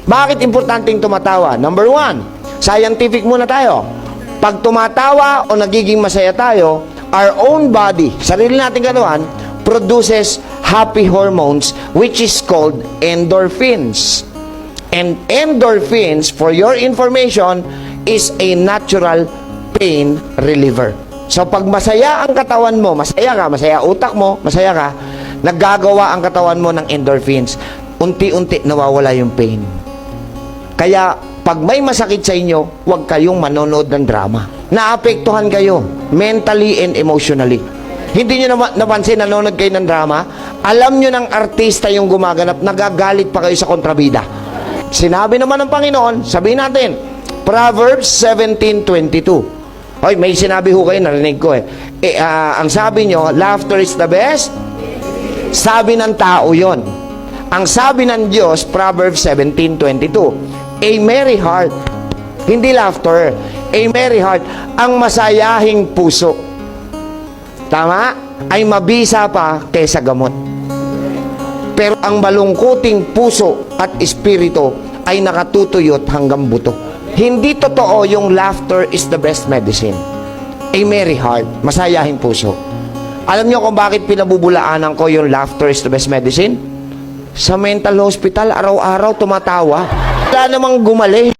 Bakit importanteng tumatawa? Number one, scientific muna tayo. Pag tumatawa o nagiging masaya tayo, our own body, sarili nating katawan, produces happy hormones which is called endorphins. And endorphins, for your information, is a natural pain reliever. So pag masaya ang katawan mo, masaya ka, masaya utak mo, masaya ka, naggagawa ang katawan mo ng endorphins. Unti-unti nawawala yung pain. Kaya pag may masakit sa inyo, huwag kayong manonood ng drama. Naapektuhan kayo mentally and emotionally. Hindi nyo napansin, nanonood kayo ng drama, alam nyo ng artista yung gumaganap, nagagalit pa kayo sa kontrabida. Sinabi naman ng Panginoon, sabihin natin, Proverbs 17:22. Hoy, may sinabi ho kayo, narinig ko ang sabi nyo, laughter is the best. Sabi ng tao yon. Ang sabi ng Diyos, Proverbs 17:22, a merry heart, hindi laughter, a merry heart, ang masayahing puso, tama, ay mabisa pa kaysa gamot. Pero ang malungkuting puso at espiritu ay nakatutuyot hanggang buto. Hindi totoo yung laughter is the best medicine. A merry heart, masayahing puso. Alam niyo kung bakit pinabubulaanan ko yung laughter is the best medicine? Sa mental hospital, araw-araw tumatawa. Wala namang gumali.